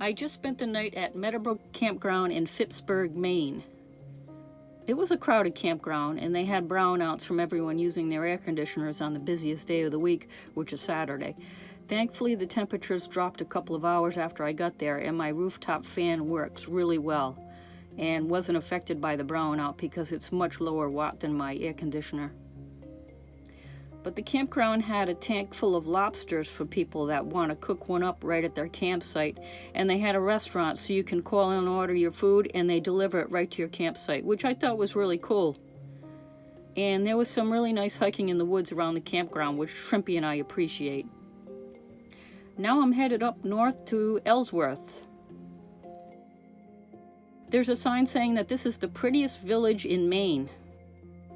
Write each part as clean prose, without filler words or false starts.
I just spent the night at Meadowbrook Campground in Phippsburg, Maine. It was a crowded campground, and they had brownouts from everyone using their air conditioners on the busiest day of the week, which is Saturday. Thankfully, the temperatures dropped a couple of hours after I got there, and my rooftop fan works really well and wasn't affected by the brownout because it's much lower watt than my air conditioner. But the campground had a tank full of lobsters for people that want to cook one up right at their campsite, and they had a restaurant so you can call in and order your food and they deliver it right to your campsite, which I thought was really cool. And there was some really nice hiking in the woods around the campground, which Shrimpy and I appreciate. Now I'm headed up north to Ellsworth. There's a sign saying that this is the prettiest village in Maine.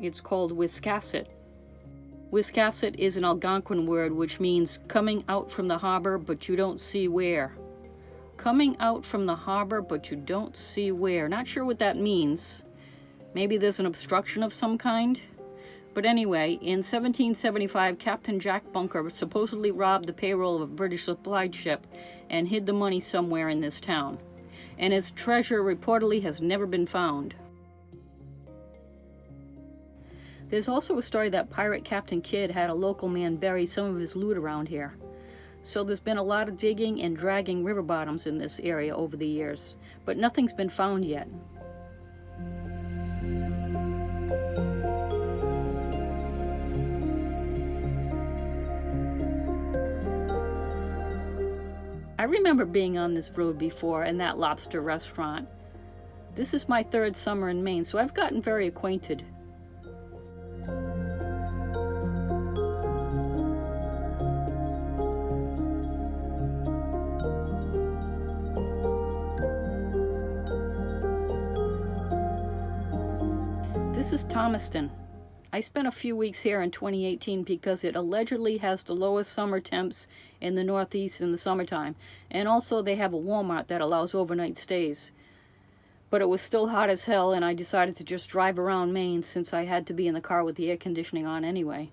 It's called Wiscasset. Wiscasset is an Algonquin word which means coming out from the harbor but you don't see where. Coming out from the harbor but you don't see where. Not sure what that means. Maybe there's an obstruction of some kind. But anyway, in 1775, Captain Jack Bunker supposedly robbed the payroll of a British supply ship and hid the money somewhere in this town. And his treasure reportedly has never been found. There's also a story that pirate Captain Kidd had a local man bury some of his loot around here. So there's been a lot of digging and dragging river bottoms in this area over the years, but nothing's been found yet. I remember being on this road before and that lobster restaurant. This is my third summer in Maine, so I've gotten very acquainted. This is Thomaston. I spent a few weeks here in 2018 because it allegedly has the lowest summer temps in the Northeast in the summertime, and also they have a Walmart that allows overnight stays. But it was still hot as hell, and I decided to just drive around Maine since I had to be in the car with the air conditioning on anyway.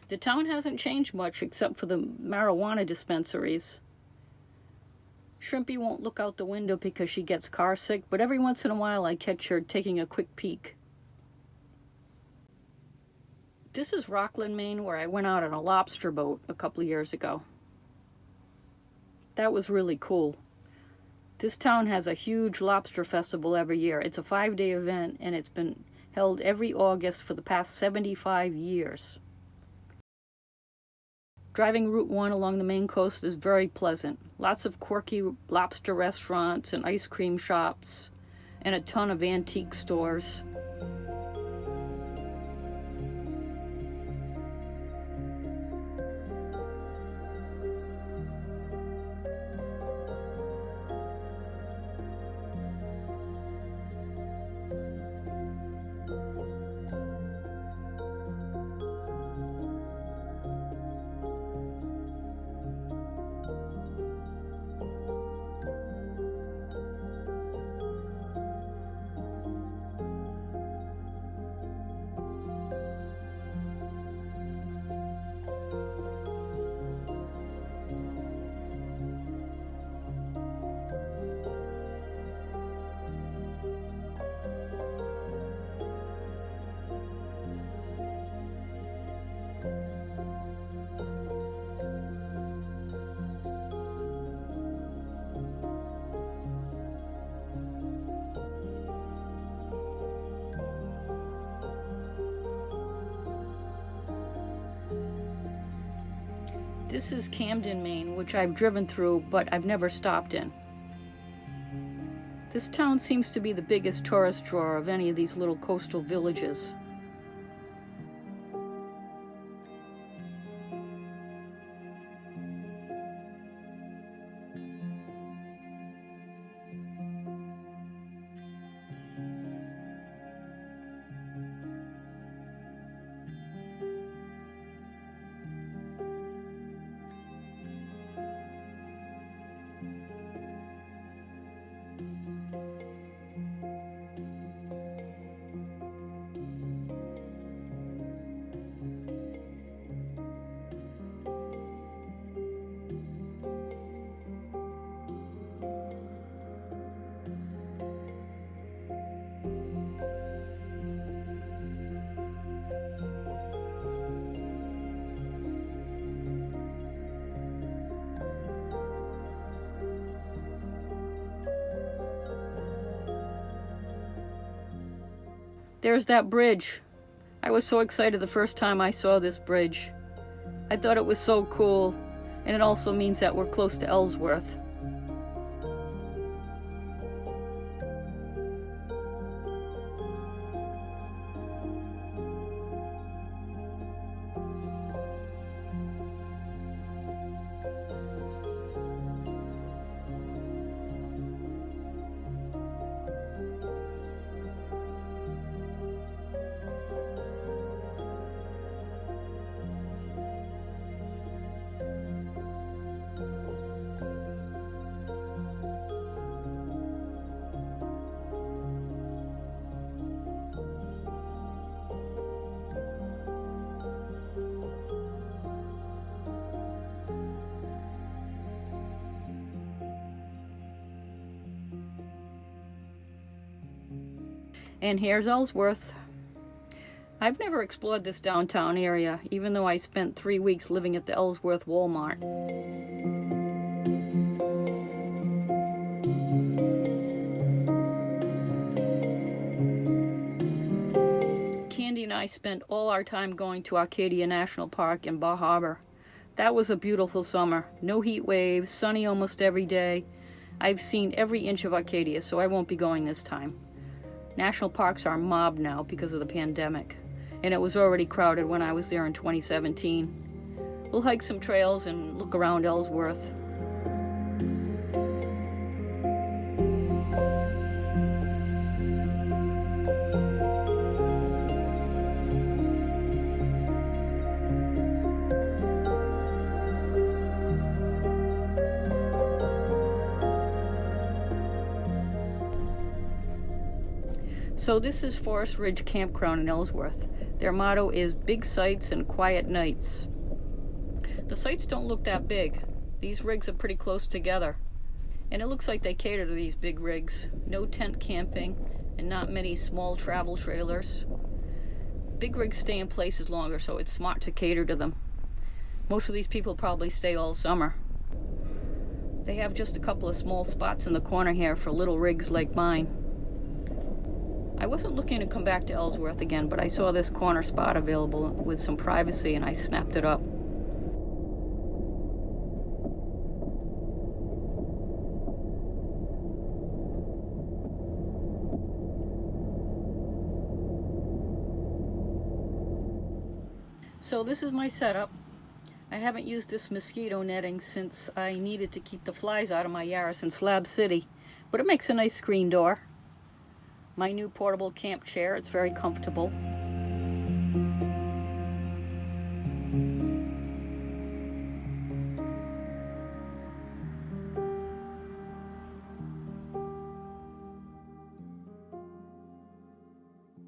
The town hasn't changed much except for the marijuana dispensaries. Shrimpy won't look out the window because she gets car sick, but every once in a while I catch her taking a quick peek. This is Rockland, Maine, where I went out on a lobster boat a couple of years ago. That was really cool. This town has a huge lobster festival every year. It's a 5-day event, and it's been held every August for the past 75 years. Driving Route 1 along the Maine coast is very pleasant. Lots of quirky lobster restaurants and ice cream shops, and a ton of antique stores. This is Camden, Maine, which I've driven through, but I've never stopped in. This town seems to be the biggest tourist draw of any of these little coastal villages. There's that bridge. I was so excited the first time I saw this bridge. I thought it was so cool, and it also means that we're close to Ellsworth. And here's Ellsworth. I've never explored this downtown area, even though I spent 3 weeks living at the Ellsworth Walmart. Candy and I spent all our time going to Arcadia National Park in Bar Harbor. That was a beautiful summer. No heat waves, sunny almost every day. I've seen every inch of Arcadia, so I won't be going this time. National parks are mobbed now because of the pandemic, and it was already crowded when I was there in 2017. We'll hike some trails and look around Ellsworth. So this is Forest Ridge Campground in Ellsworth. Their motto is big sights and quiet nights. The sites don't look that big. These rigs are pretty close together. And it looks like they cater to these big rigs. No tent camping and not many small travel trailers. Big rigs stay in places longer, so it's smart to cater to them. Most of these people probably stay all summer. They have just a couple of small spots in the corner here for little rigs like mine. I wasn't looking to come back to Ellsworth again, but I saw this corner spot available with some privacy and I snapped it up. So this is my setup. I haven't used this mosquito netting since I needed to keep the flies out of my Yaris in Slab City, but it makes a nice screen door. My new portable camp chair, it's very comfortable.